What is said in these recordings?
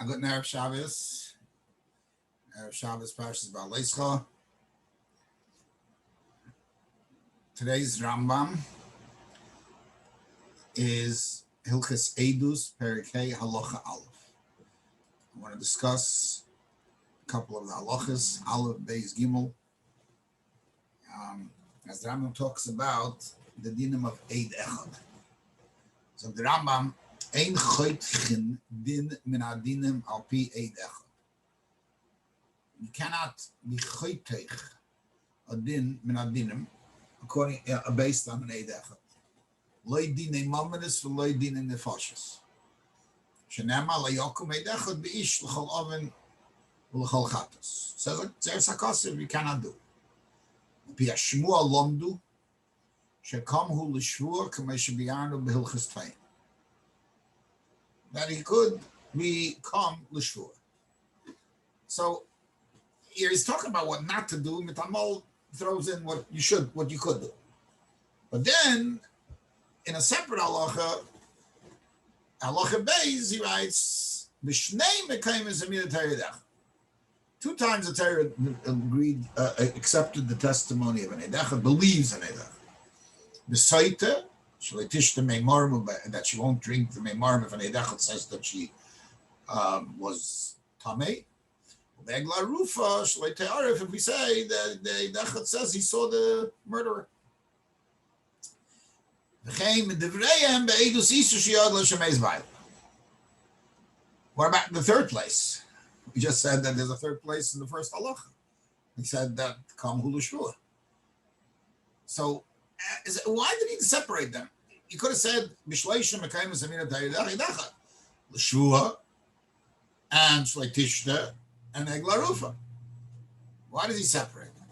A good Erev Shabbos. Erev Shabbos Parshas Ba'aleischa. Today's Rambam is Hilchas Eidus, Perikei Halacha Aleph. I want to discuss a couple of the halachas, Aleph, Beis, Gimel. As the Rambam talks about the dinim of Eid Echad. So the Rambam, Ein choitchin din min adinim al pi Eid Echad. You cannot be choitech a din min adinim according based on an Eid Echad. Loi dinei mamanis v'loi dinei nefashis. Shenema layokum Eid Echad b'ish l'chol oven v'l'chol chatos. Says like Zeres HaKosev, you cannot do. Pi hashmua lomdu shekamhu l'shvua k'mei shebiyarnu b'hilchas tvein. That he could become l'shvua. So here he's talking about what not to do. Mitamal throws in what you could do. But then in a separate halacha Beis, he writes, B'shnei mekayim zemina Torah. Two times the Torah agreed, accepted the testimony of an Eidach, believes in Eidach. B'saita, that she won't drink the meimarim if an Eidach says that she was tamei. Begla rufa, if we say that the Eidach says he saw the murderer. What about the third place? We just said that there's a third place in the first halacha. He said that kam hu l'shvua. So why did he separate them? He could have said b'shleishim mekayim zemina ta'idach l'shvua and shleitishta and egla rufa. Why does he separate them?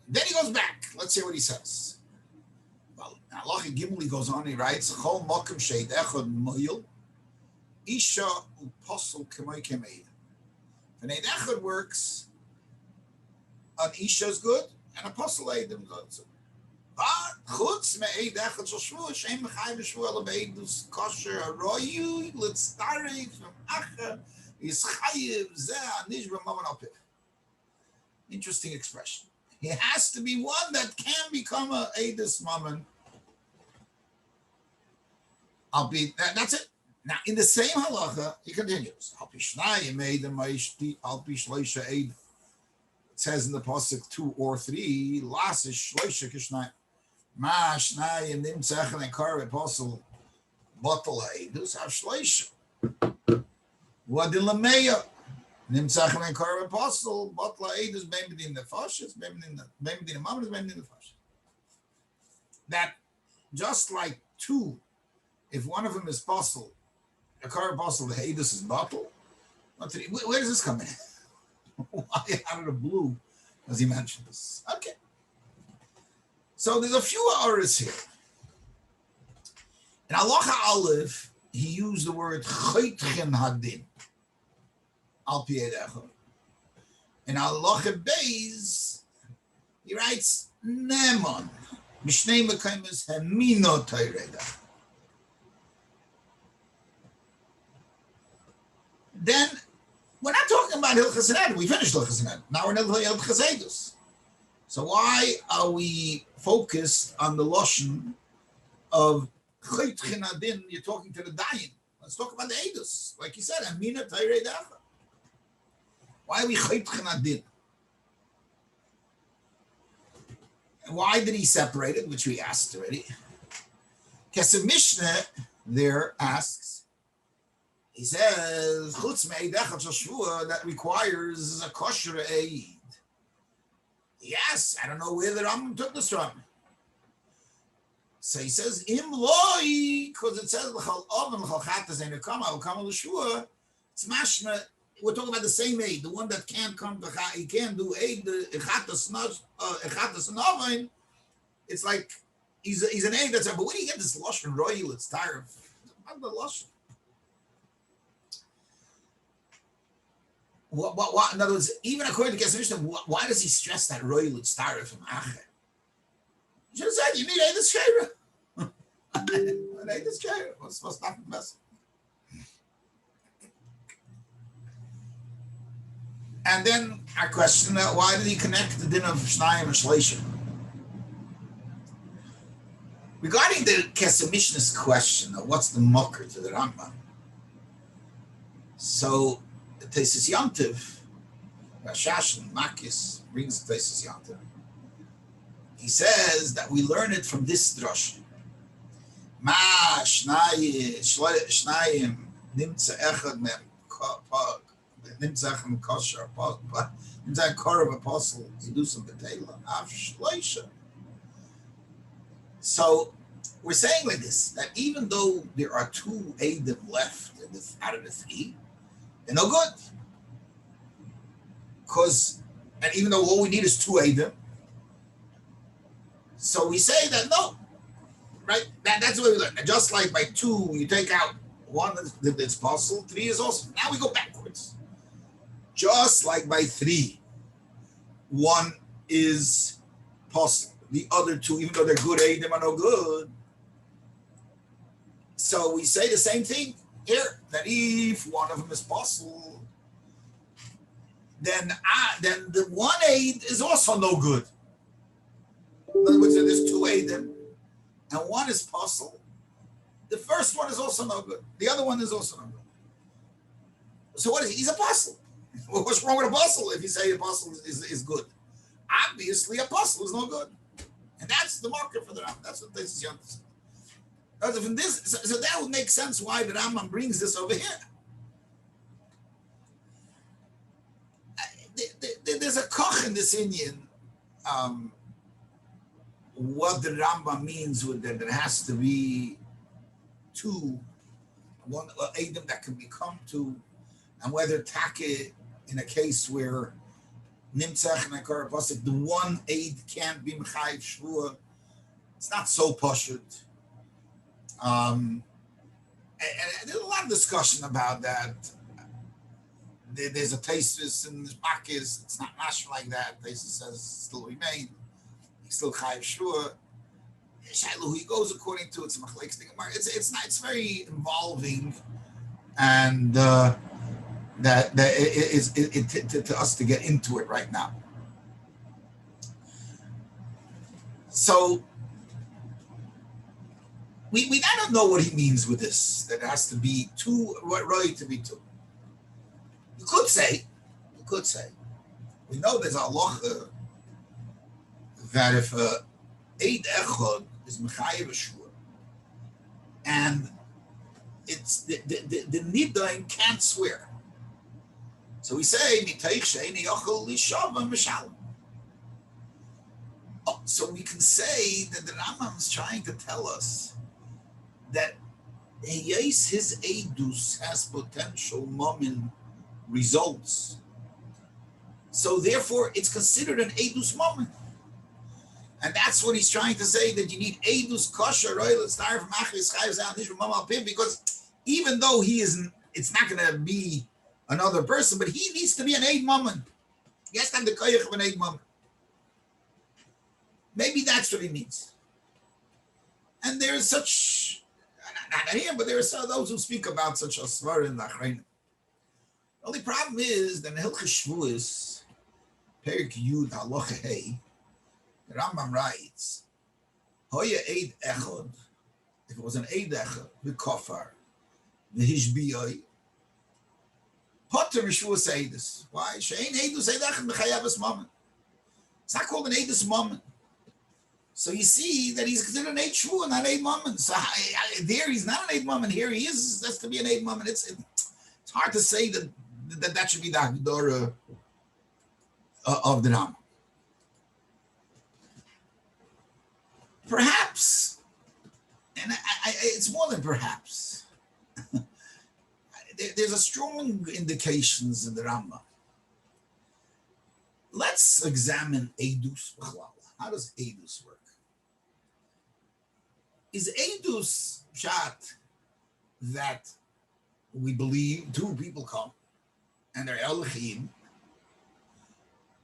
Then he goes back. Let's see what he says. Well, halacha gimel, he goes on. He writes chol mokum sheid echad moil. Isha uposel k'may k'meid. If an Eid Echad works, an Isha is good, and a posel Eidim good. But chutz me'Eid Echad shel shvua, she'em mechayim b'shvua ela be'Eidus kosher haroyu l'tztarif v'macha yischayiv zeh anish b'maman al piv. Interesting expression. He has to be one that can become a Eidus maman. That's it. Now, in the same halacha, he continues. It says in the pasuk 2 or 3, Lasish shloisha kishnai, ma shnai nimtzach and kar apostle bottle eidus have shloisha. What in lameya nimtzach and kar apostle bottle eidus maybe in the fashes, maybe in the mamas, maybe in the fashes. That just like two, if one of them is apostle. A car apostle, the Eidus is bottle. Where does this come in? Why out of the blue does he mention this? Okay. So there's a few hours here. In Halacha Aleph, he used the word choitchen hadin. Al pi Eid Echad. In Halacha Beis, he writes Neman. Mishnei mekayim is hemino Torah. Then we're not talking about Hilchas Eidus. We finished Hilchas Eidus. Now we're in Hilchas Eidus. So why are we focused on the lashon of Choitchen Adin? You're talking to the Dayan. Let's talk about the Eidus. Like you said, Amina Tayrei Dacha. Why are we Choitchen Adin? And why did he separate it, which we asked already? Kesef Mishnah there asks, he says, Chutz me'Eid Echad shel shvua, that requires a kosher Eid. Yes, I don't know where the Rambam took this from. So he says, Im loi, because it says, L'chal oven, l'chal chatas, ein ukama, ukama l'shvua, it's mashma, we're talking about the same Eid, the one that can't come to, he can't do Eid, the chatas and oven, it's like, he's an Eid that's, but where do you get this lashon royal, it's tired of the lashon? What? In other words, even according to Kesef Mishnah, why does he stress that royal started from Acher? You should have said you need Eidus Sheira. Eidus Sheira. What's not the best? And then I question why did he connect the din of Shnayim and Shleishim? Regarding the Kesemishna's question of what's the mucker to the Rambam, so the Tesis Yontiv, Rashash and Makis brings the Tesis Yontiv. He says that we learn it from this drush. Ma Shnayim nimtza echad mem nimtza echad kosher nimtza korav apostle Eidus betela av shleisha. So we're saying like this, that even though there are two Eidim left in this, out of the three, they're no good. And even though all we need is two Eidim, so we say that no, right? That's the way we learn. And just like by two, you take out one that's possible, three is also. Now we go backwards. Just like by three, one is possible. The other two, even though they're good, Eidim are no good. So we say the same thing here, that if one of them is possible, then the one Eid is also no good. In other words, there's two Eidim, and one is possible. The first one is also no good. The other one is also no good. So what is he? He's a apostle. What's wrong with a apostle if you say apostle is good? Obviously, apostle is no good. And that's the marker for the Rambam. That's what this is young. So that would make sense why the Rambam brings this over here. There's a koch in this Indian. What the Rambam means with that there has to be two, one Eidim that can become two, and whether take in a case where Nimtzach and Akar Pasik, the one Eid can't be Mechayiv Shvua. It's not so pashut. And there's a lot of discussion about that. There's a Tesis and Makis. It's not much like that. Tesis says still remain. He's still Chayiv Shvua. Shailu, he goes according to it's Machlekes thing. It's very involving, and that to us to get into it right now. So we don't know what he means with this, that it has to be two, right to be two. You could say, we know there's a halacha that if a Eid Echad is Mechayev Shvua, and it's the Nidain can't swear. So we say, so we can say that the Rambam is trying to tell us that his Eidus has potential momin results. So therefore, it's considered an Eidus momin. And that's what he's trying to say, that you need Eidus kosher, because even though it's not going to be another person, but he needs to be an Eid Mammon. He has to have the koyach of an Eid Mammon. Maybe that's what he means. And there is such, not here, but there are those who speak about such a svar in the Achrayim. The only problem is that in Hilchos Shvuos, Perik Yud Halacha Hey, the Rambam writes, Hoya Eid Echad, if it was an Eid Echad, the Kofar, the Hishbiyoi, Potter Shvuos Eidus. Why? Shein Eidus Eid Echad Mechayavas Mammon. It's not called an Eidus Mammon. So you see that he's considered an Eid Shvuah, not an Eid Mammon. So there he's not an Eid Mammon. Here he is. That's to be an Eid Mammon. It's hard to say that should be the Hagdorah of the Rambam. Perhaps, and it's more than perhaps, there's a strong indications in the Rambam. Let's examine Eidus. How does Eidus work? Is Eidus pshat that we believe two people come and they're Elohim,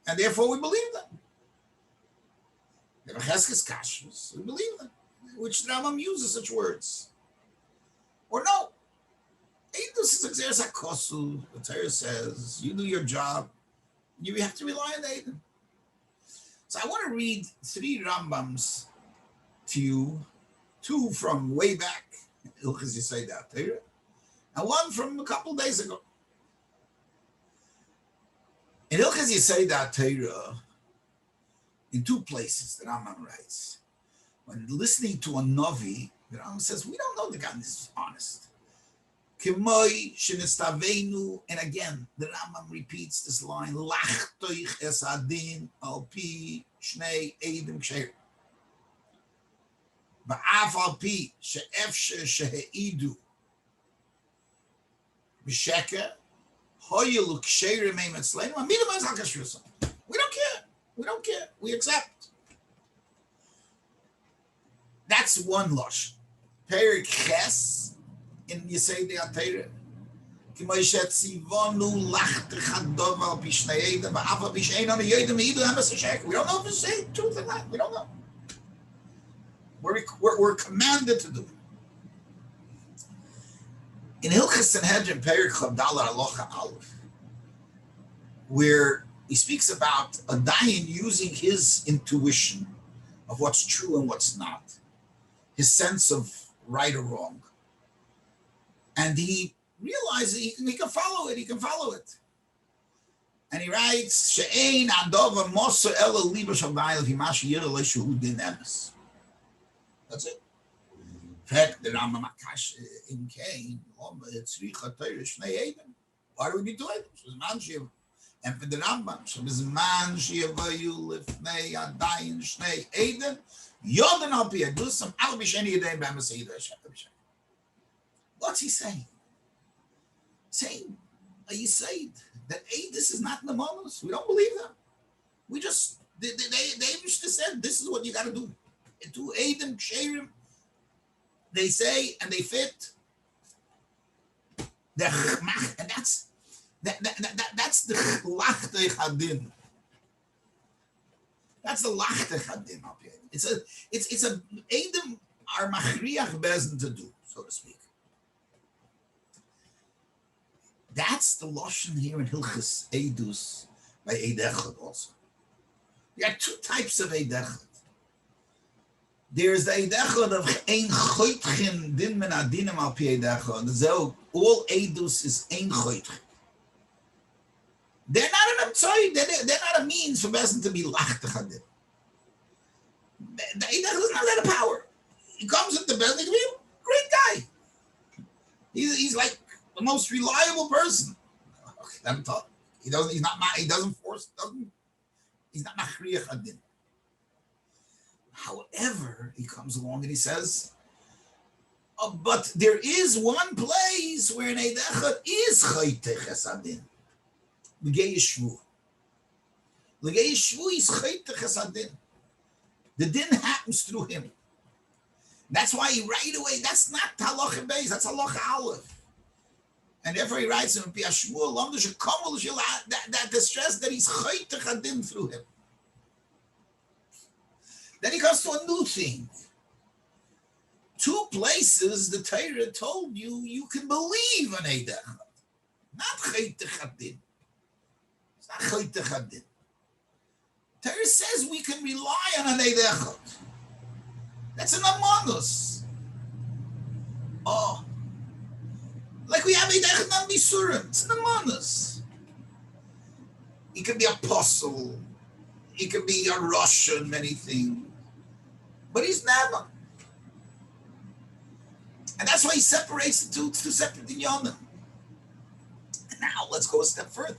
and therefore we believe them? They're Cheskes Kashrus, we believe them, which the Rambam uses such words. Or no, Eidus is Exeres HaKosu. The Torah says, you do your job, You have to rely on the Eidim. So I want to read 3 Rambams to you, 2 from way back, Ilchas Yesod Torah, and 1 from a couple of days ago. In Ilchas Yesod Torah, in 2 places, the Rambam writes, when listening to a Novi, the Rambam says, we don't know the God is honest. Kimoi shenistavenu, and again, the Rambam repeats this line, Lachtoich es adin al pi shnei eidim ksher. Ba'af al pi she'efshe she'eidu b'sheke hoyelu ksherim eim etzleinu amidim ez hakashrusam. We don't care. We don't care. We accept. That's one lush. Perik ches in Yesod Torah. Kimoi she'tzivonu lachtoich adov al pi shnei eidim ba'af al pi she'einu yodim eidu emes hashek. We don't know if it's the truth or not. We don't know. We're commanded to do it. In Hilchas Sanhedrin, Perik Chavdala Alocha Aleph, where he speaks about a Dayan using his intuition of what's true and what's not, his sense of right or wrong, and he realizes he can follow it. He can follow it, and he writes, "She'ein adova mosa ela liba shavayil himash yira leishu din emes." That's it. In fact, the Rambam Akash in Cain, why do we need 2 items? And for the Rambam, Shebizman Shiavayu Lifnei Adayin Shnei Eden, Yodan Al Pi Eidusam Al Bisheni Yedei B'Emes Eidush. What's he saying? Saying, you say that Eidus is not in the Monos. We don't believe that. We just, they just said, this is what you got to do. To Eidim Ksherim, they say, and they fit. And that's the Lachtei Chadin. That's the Lachtei Chadin up here. It's a Eidim are Machriach Bezin to do, so to speak. That's the Lashon here in Hilchas Eidus by Eid Echad also. You got 2 types of Eid Echad. There's the Eid Echad of Ein Choytchen Din Men Adinim Al Pi Eid Echad. So all Eidus is Ein Choytchen. They're not an Amtsoy. They're not a means for Besin to be Lachtei Chadin. The Eid Echad does not have the power. He comes into Besin, he's a great guy. He's like the most reliable person. Let him talk. He doesn't force. He's not Machriach Chadin. However, he comes along and he says, but there is one place where an Eid Echad is Chaytei Chesadin. L'gei Yeshvu. L'gei Yeshvu is Chaytei Chesadin. The din happens through him. That's why he right away, that's not Halacha Beis, that's Halacha Aleph. And therefore he writes in Piyashmuel, that the stress that he's Chaytei Chadin through him. Then he comes to a new thing. 2 places the Torah told you can believe in Eid Echad. Not Chaytei Chadin. It's not Chaytei Chadin. Torah says we can rely on an Eid Echad. That's an Amanus. Oh. Like we have Eid Echad on Bisurim. It's an Amanus. He can be apostle. He can be a Russian, many things. But he's never. And that's why he separates the 2 separate inyanim. And now let's go a step further.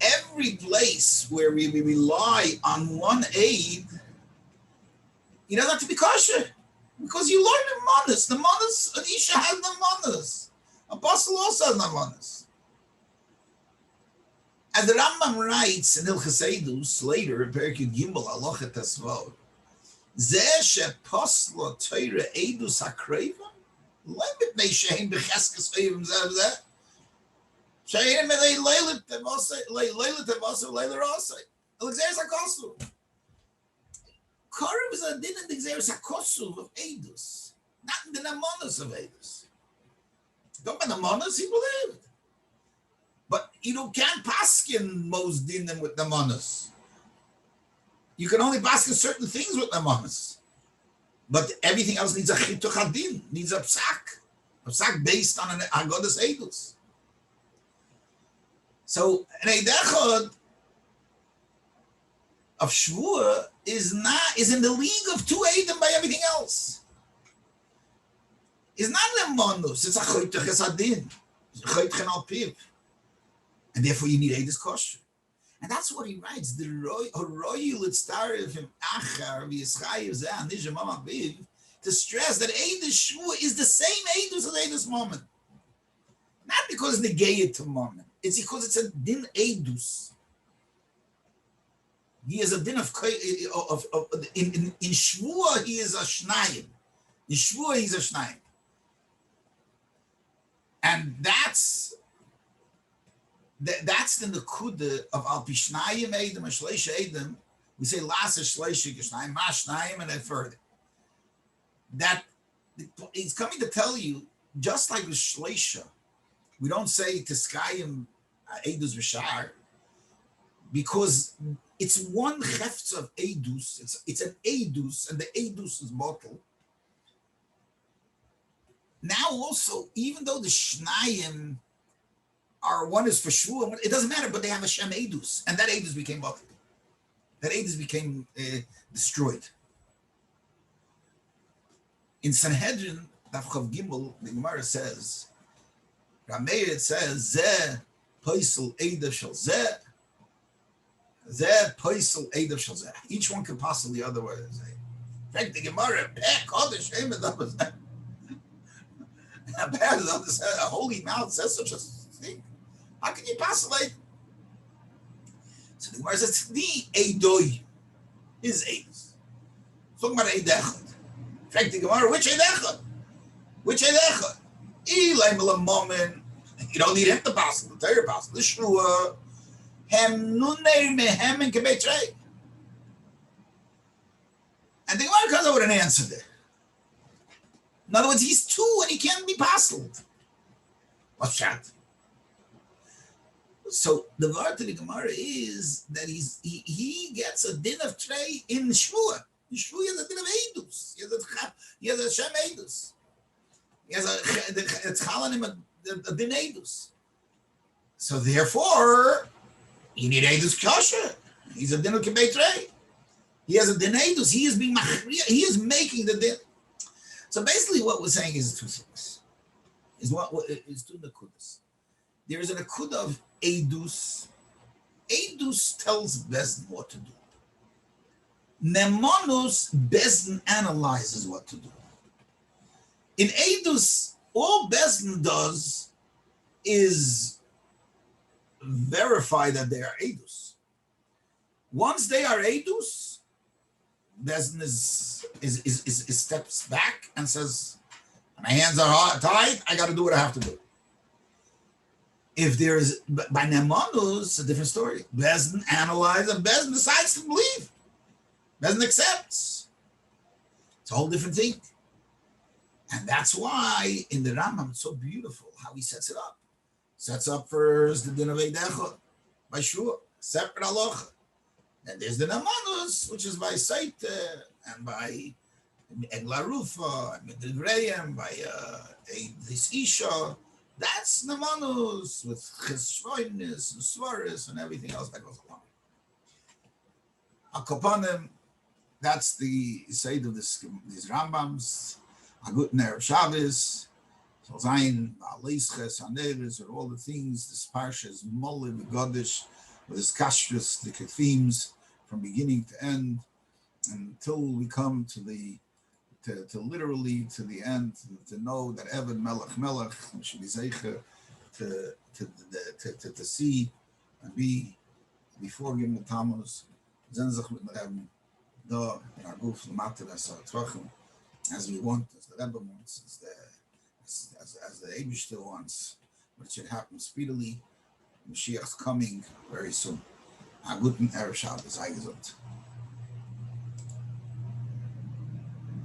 Every place where we rely on one aid, you don't have to be kosher. Because you learn in Manas. The Manas, an Isha has no Manas. Apostle also has no Manas. And the Rambam writes in Hilchas Eidus later in Perikid Gimel Alocha Tesvod, Zeh sheposlo Torah Eidus hakreva, lemit neishein becheskes oivim zeh zeh, shein melei leilet tevosei leiler osei. Alexeris hakosu. Karev is a din in the Xeris hakosu of Eidus, not in the Namonas of Eidus. Don't be Namonas, he believed. But you can't paskin most dinim with nemanos. You can only paskin certain things with nemanos. But everything else needs a chituch hadin, needs a psak based on an agodas eidus. So an eidechod of shvua is in the league of two eidim by everything else. It's not nemanus, it's a chituch hadin, chituch al piv, and therefore you need eidus kosher. And that's what he writes. The royal from achar v'yischayev zeh anishim amaviv, to stress that Eidus Shvua is the same Eidus as Eidus moment. Not because it's negated to moment. It's because it's a din Eidus. He is a din of in Shvua he is a shnayim. In Shvua he's a shnayim. And that's the nekuda of al pishnayim edim and shleisha edim. We say lasa shleisha geshnayim, ma shnayim, and then further. That he's coming to tell you, just like with shleisha, we don't say tiskayim eidus v'shar, because it's one hefts of eidus. It's an eidus, and the eidus is bottle. Now also, even though the shnayim are one is for sure, it doesn't matter, but they have a Shem Eidus, and that Eidus became bottled. That Eidus became destroyed. In Sanhedrin, Daf Chav Gimel, the Gemara says, Rameir says, Zeh Poisel Eidav Shal Zeh, Zeh Poisel Eidav Shal Zeh. Each one can possibly otherwise say. In fact, the Gemara, Kodesh, a holy mouth says such a thing. How can you possibly? So the Gemara says, the Eidoi is Eidus. Talking about Eidechad. In fact, the Gemara, which Eidechad? Which Eidechad? Ilay Milamomen. You don't need him to pass the Torah pass the Shua. Hem Nuner Mehem and Kebetrei. And the Gemara comes up with an answer there. In other words, he's two and he can't be puzzled. What's that? So the word to the Gemara is that he gets a din of trey in Shvua. In Shvua he has a din of Eidus. He has a Shem Eidus. He has a Chalanim, a din Eidus. So therefore, you need Eidus Kosher. He's a din of Kibay Trey. He has a din Eidus. He is being machriya. He is making the din. So basically what we're saying is two things. Is two nekudas. There is a nekuda of Eidus. Eidus tells Bezdin what to do. Nemanus, Bezdin analyzes what to do. In Eidus, all Bezdin does is verify that they are Eidus. Once they are Eidus, Bezdin is steps back and says, my hands are tied, I got to do what I have to do. If there is, by Nemanus, it's a different story. Bezdin analyzes and Bezdin decides to believe. Bezdin accepts. It's a whole different thing. And that's why in the Rambam, it's so beautiful how he sets it up. Sets up first the din of Eidechot, by Shua, separate halacha. Then there's the Nemanus, which is by Saita and by Egla Rufa, and Medivreim, by this Isha. That's Nemanus with Chesroinis and Svaris and everything else that goes along. Akopanim, that's the Seid of these Rambams. Agut Ner Shabbos, Zayin, Alisches, Haneres, or all the things, this Parsha is Molim, Godish, with his kashrus, the themes from beginning to end, until we come to the literally to the end, to know that Evan Melech should be zeicher to see and be before Gimel Tammuz, Zenzach mit Rebbe, da in our goof Lamata Trachim, as we want, as the Rebbe wants, as the Eibishter wants, but it should happen speedily. Mashiach's coming very soon. A guten Erev Shabbos,